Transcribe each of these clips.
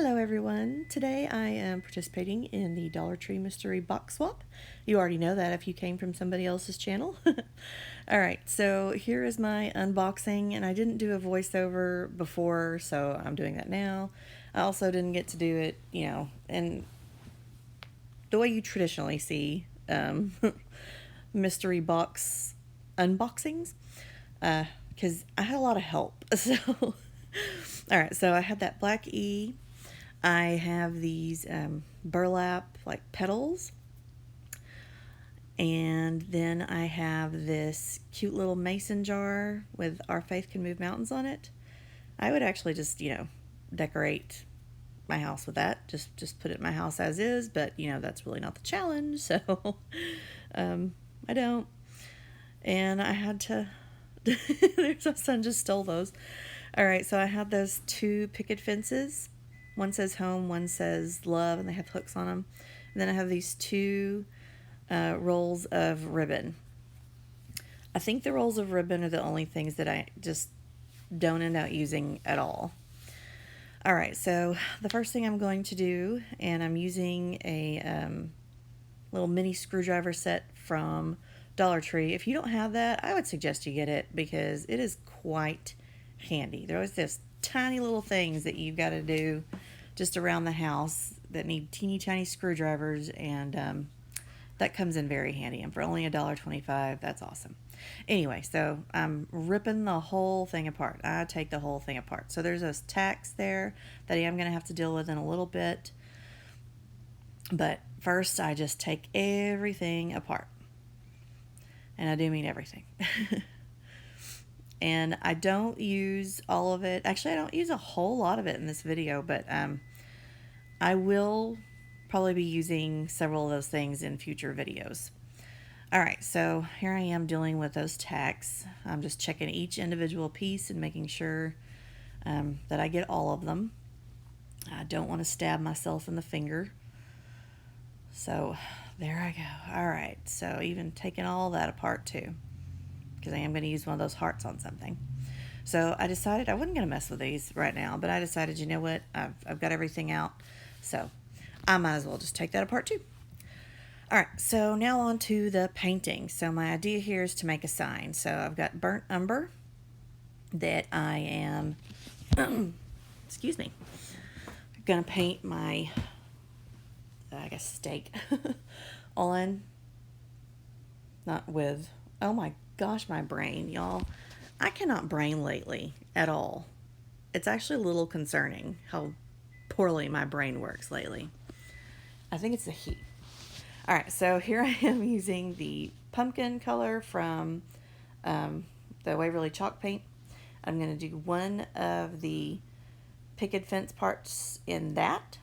Hello everyone. Today I am participating in the Dollar Tree Mystery Box Swap. You already know that if you came from somebody else's channel. Alright, so here is my unboxing, and I didn't do a voiceover before, so I'm doing that now. I also didn't get to do it, in the way you traditionally see mystery box unboxings, because I had a lot of help. So, alright, so I had that black E. I have these burlap like petals, and then I have this cute little mason jar with "Our Faith Can Move Mountains" on it. I would actually just decorate my house with that, just put it in my house as is, but that's really not the challenge, so I don't. And I had to there's my son just stole those. All right, so I had those two picket fences. One says home, one says love, and they have hooks on them. And then I have these two rolls of ribbon. I think the rolls of ribbon are the only things that I just don't end up using at all. All right, so the first thing I'm going to do, and I'm using a little mini screwdriver set from Dollar Tree. If you don't have that, I would suggest you get it because it is quite handy. There always this tiny little things that you've got to do just around the house that need teeny tiny screwdrivers, and that comes in very handy. And for only $1.25, that's awesome. Anyway, so I'm ripping the whole thing apart. I take the whole thing apart. So there's those tacks there that I am going to have to deal with in a little bit. But first, I just take everything apart. And I do mean everything. And I don't use all of it. Actually, I don't use a whole lot of it in this video, but I will probably be using several of those things in future videos. All right, so here I am dealing with those tacks. I'm just checking each individual piece and making sure that I get all of them. I don't want to stab myself in the finger. So there I go. All right, so even taking all that apart too, because I am going to use one of those hearts on something. So I decided I wasn't going to mess with these right now, but I decided, you know what, I've got everything out, so I might as well just take that apart too. All right, so now on to the painting. So my idea here is to make a sign. So I've got burnt umber that I am, excuse me, going to paint my, I guess, stake on, not with, oh my gosh, my brain, y'all. I cannot brain lately at all. It's actually a little concerning how poorly my brain works lately. I think it's the heat. All right, so here I am using the pumpkin color from the Waverly chalk paint. I'm going to do one of the picket fence parts in that.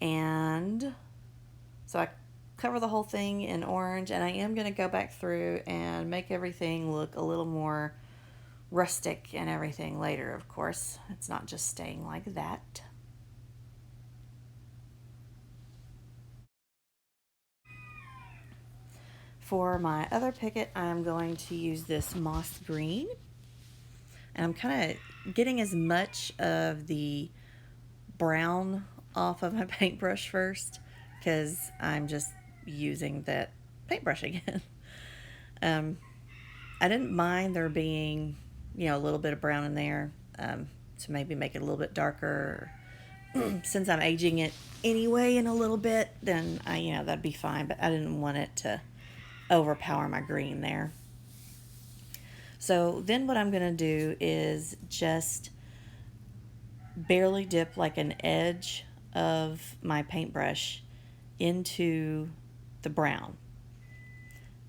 And so I cover the whole thing in orange, and I am going to go back through and make everything look a little more rustic and everything later, of course. It's not just staying like that. For my other picket, I'm going to use this moss green, and I'm kind of getting as much of the brown off of my paintbrush first, because I'm just using that paintbrush again. I didn't mind there being, a little bit of brown in there, to maybe make it a little bit darker. Since I'm aging it anyway in a little bit, then that'd be fine, but I didn't want it to overpower my green there. So then what I'm going to do is just barely dip like an edge of my paintbrush into the brown,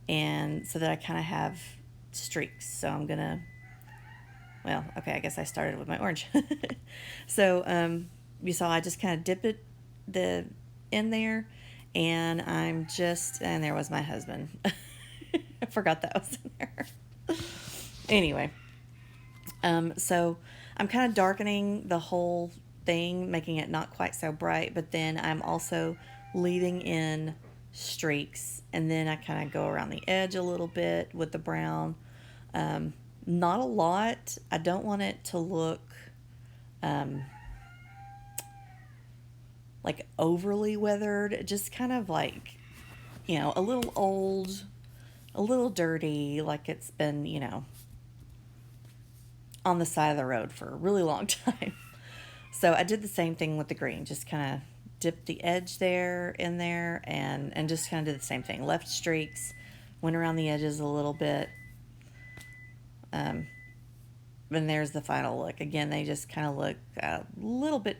and so that I kind of have streaks. So I'm gonna, well, okay, I guess I started with my orange. So you saw I just kind of dip it in there, and and there was my husband. I forgot that was in there. Anyway, so I'm kind of darkening the whole thing, making it not quite so bright, but then I'm also leaving in streaks, and then I kind of go around the edge a little bit with the brown. Not a lot. I don't want it to look like overly weathered, just kind of like, a little old, a little dirty, like it's been, on the side of the road for a really long time. So I did the same thing with the green, just kind of dipped the edge there in there and just kind of did the same thing. Left streaks, went around the edges a little bit. And there's the final look. Again, they just kind of look a little bit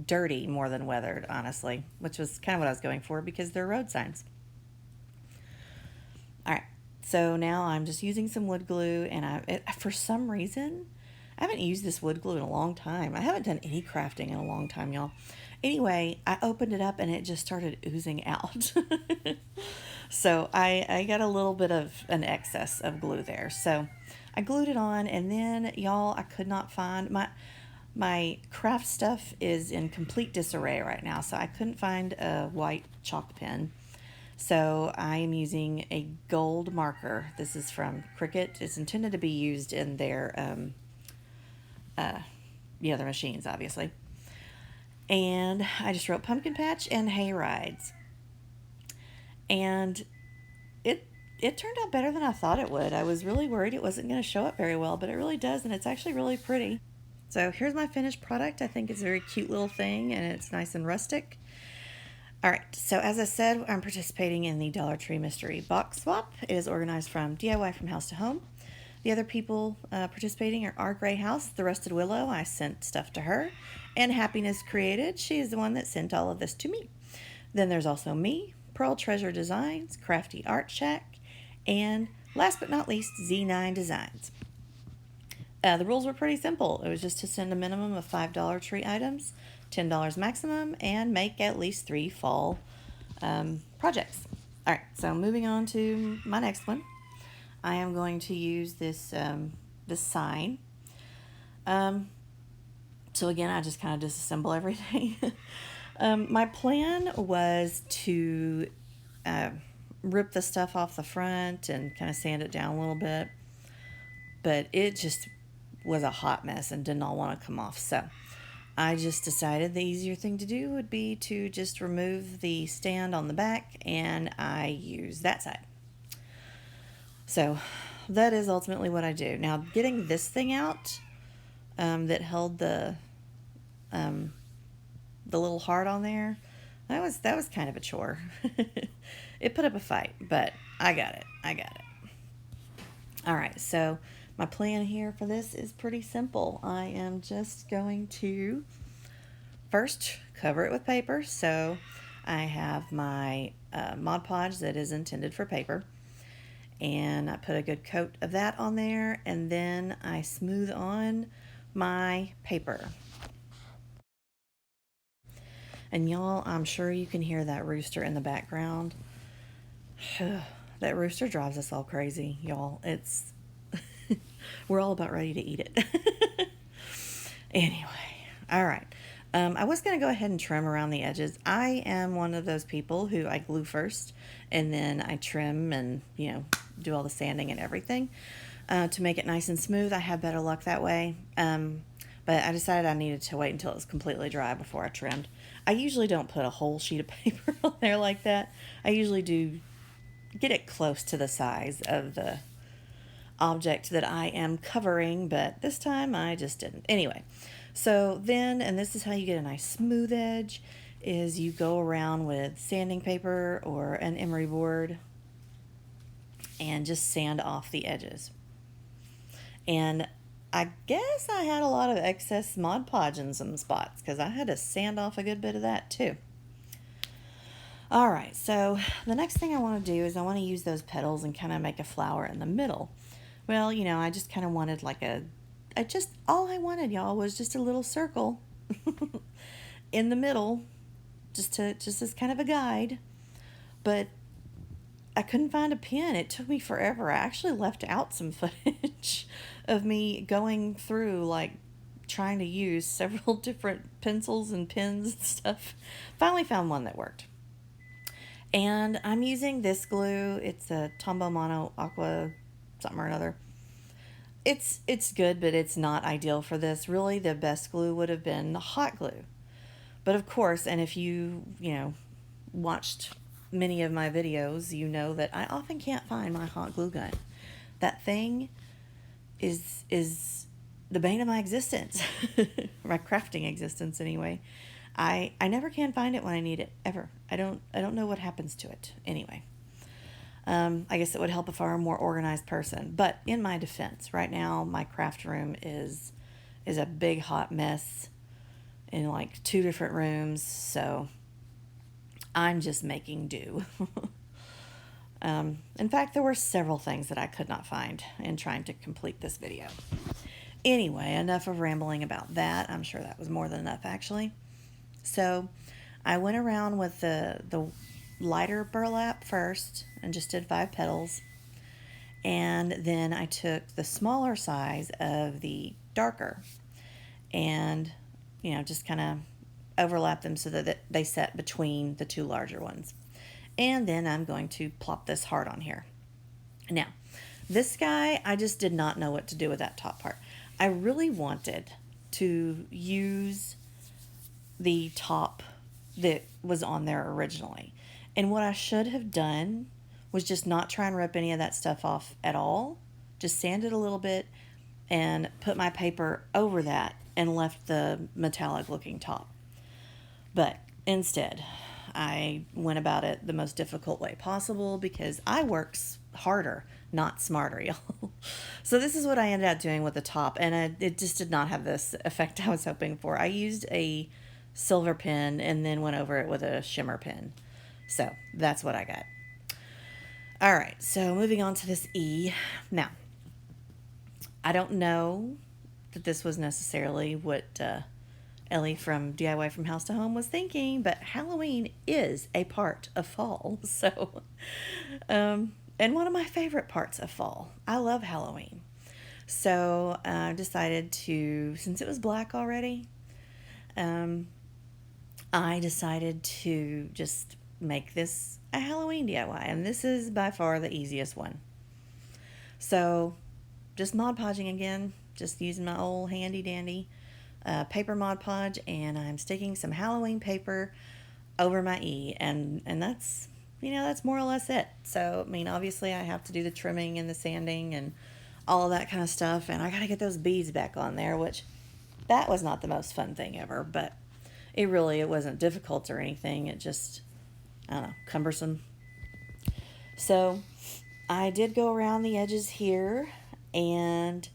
dirty more than weathered, honestly, which was kind of what I was going for because they're road signs. All right, so now I'm just using some wood glue, and for some reason, I haven't used this wood glue in a long time. I haven't done any crafting in a long time, y'all. Anyway, I opened it up and it just started oozing out. So I got a little bit of an excess of glue there. So I glued it on, and then, y'all, I could not find my craft stuff is in complete disarray right now, so I couldn't find a white chalk pen. So I am using a gold marker. This is from Cricut. It's intended to be used in their their machines, obviously. And I just wrote pumpkin patch and hay rides. And it turned out better than I thought it would. I was really worried it wasn't going to show up very well, but it really does, and it's actually really pretty. So here's my finished product. I think it's a very cute little thing, and it's nice and rustic. All right, so as I said, I'm participating in the Dollar Tree Mystery Box Swap. It is organized from DIY from House to Home. The other people participating are Gray House, the Rusted Willow. I sent stuff to her. And Happiness Created. She is the one that sent all of this to me. Then there's also me, Pearl Treasure Designs, Crafty Art Shack, and last but not least, Z9 Designs. The rules were pretty simple. It was just to send a minimum of $5 tree items, $10 maximum, and make at least 3 fall projects. All right, so moving on to my next one. I am going to use this sign. So again, I just kind of disassemble everything. My plan was to rip the stuff off the front and kind of sand it down a little bit, but it just was a hot mess and did not want to come off. So I just decided the easier thing to do would be to just remove the stand on the back, and I use that side. So that is ultimately what I do. Now, getting this thing out that held the little heart on there, that was kind of a chore. It put up a fight, but I got it. All right, so my plan here for this is pretty simple. I am just going to first cover it with paper. So I have my Mod Podge that is intended for paper, and I put a good coat of that on there, and then I smooth on my paper. And y'all, I'm sure you can hear that rooster in the background. That rooster drives us all crazy, y'all. It's we're all about ready to eat it. Anyway, all right. I was going to go ahead and trim around the edges. I am one of those people who I glue first, and then I trim and, do all the sanding and everything to make it nice and smooth. I have better luck that way. But I decided I needed to wait until it was completely dry before I trimmed. I usually don't put a whole sheet of paper on there like that. I usually do get it close to the size of the object that I am covering, but this time I just didn't. Anyway, so then, and this is how you get a nice smooth edge, is you go around with sanding paper or an emery board and just sand off the edges. And I guess I had a lot of excess Mod Podge in some spots because I had to sand off a good bit of that too. All right, so the next thing I want to do is I want to use those petals and kind of make a flower in the middle. Well, I just kind of wanted all I wanted, y'all, was just a little circle in the middle, just as kind of a guide. But I couldn't find a pen. It took me forever. I actually left out some footage of me going through, trying to use several different pencils and pens and stuff. Finally found one that worked. And I'm using this glue. It's a Tombow Mono Aqua something or another. It's good, but it's not ideal for this. Really, the best glue would have been hot glue. But of course, and if you watched many of my videos, you know that I often can't find my hot glue gun. That thing is the bane of my existence, my crafting existence anyway. I never can find it when I need it ever. I don't know what happens to it anyway. I guess it would help if I were a more organized person. But in my defense, right now my craft room is a big hot mess in like 2 different rooms. So I'm just making do. In fact, there were several things that I could not find in trying to complete this video. Anyway, enough of rambling about that. I'm sure that was more than enough, actually. So I went around with the lighter burlap first and just did 5 petals. And then I took the smaller size of the darker and, just kind of overlap them so that they set between the 2 larger ones. And then I'm going to plop this heart on here. Now, this guy, I just did not know what to do with that top part. I really wanted to use the top that was on there originally. And what I should have done was just not try and rip any of that stuff off at all. Just sand it a little bit and put my paper over that and left the metallic looking top. But instead, I went about it the most difficult way possible because I work harder, not smarter, y'all. So this is what I ended up doing with the top, and it just did not have this effect I was hoping for. I used a silver pen and then went over it with a shimmer pen. So that's what I got. All right, so moving on to this E. Now, I don't know that this was necessarily what Ellie from DIY from House to Home was thinking, but Halloween is a part of fall. So, and one of my favorite parts of fall. I love Halloween. So I decided to, since it was black already, I decided to just make this a Halloween DIY. And this is by far the easiest one. So just Mod Podging again, just using my old handy dandy paper Mod Podge, and I'm sticking some Halloween paper over my E, and that's, that's more or less it. So, obviously I have to do the trimming and the sanding and all of that kind of stuff, and I gotta get those beads back on there, which that was not the most fun thing ever, but it wasn't difficult or anything. It just, I don't know, cumbersome. So I did go around the edges here, and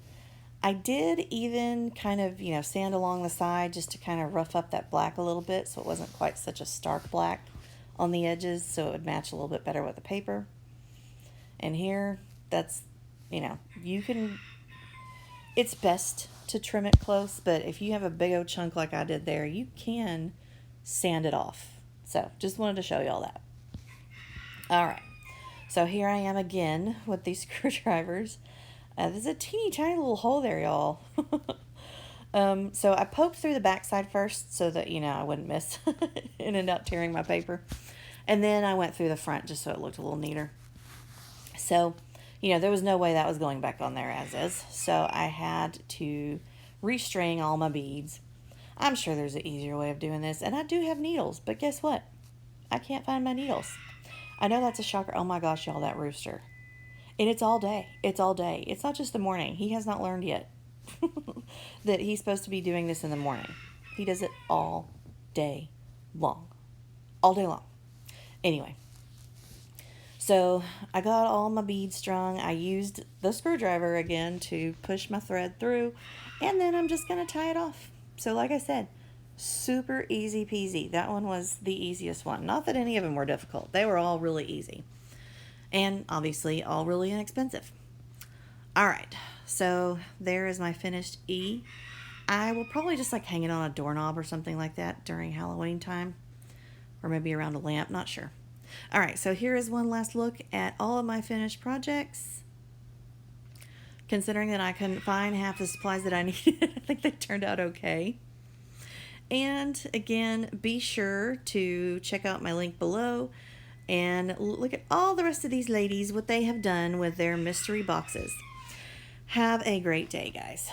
I did even kind of, sand along the side just to kind of rough up that black a little bit so it wasn't quite such a stark black on the edges, so it would match a little bit better with the paper. And here, that's, it's best to trim it close, but if you have a big old chunk like I did there, you can sand it off. So just wanted to show you all that. All right, so here I am again with these screwdrivers. There's a teeny tiny little hole there, y'all. So I poked through the backside first so that, I wouldn't miss and end up tearing my paper. And then I went through the front just so it looked a little neater. So, there was no way that was going back on there as is. So I had to restring all my beads. I'm sure there's an easier way of doing this. And I do have needles, but guess what? I can't find my needles. I know that's a shocker. Oh my gosh, y'all, that rooster. And it's all day. It's all day. It's not just the morning. He has not learned yet that he's supposed to be doing this in the morning. He does it all day long. All day long. Anyway. So I got all my beads strung. I used the screwdriver again to push my thread through. And then I'm just going to tie it off. So like I said, super easy peasy. That one was the easiest one. Not that any of them were difficult. They were all really easy. And obviously all really inexpensive. All right, so there is my finished E. I will probably just hang it on a doorknob or something like that during Halloween time. Or maybe around a lamp, not sure. All right, so here is one last look at all of my finished projects. Considering that I couldn't find half the supplies that I needed, I think they turned out okay. And again, be sure to check out my link below and look at all the rest of these ladies, what they have done with their mystery boxes. Have a great day, guys.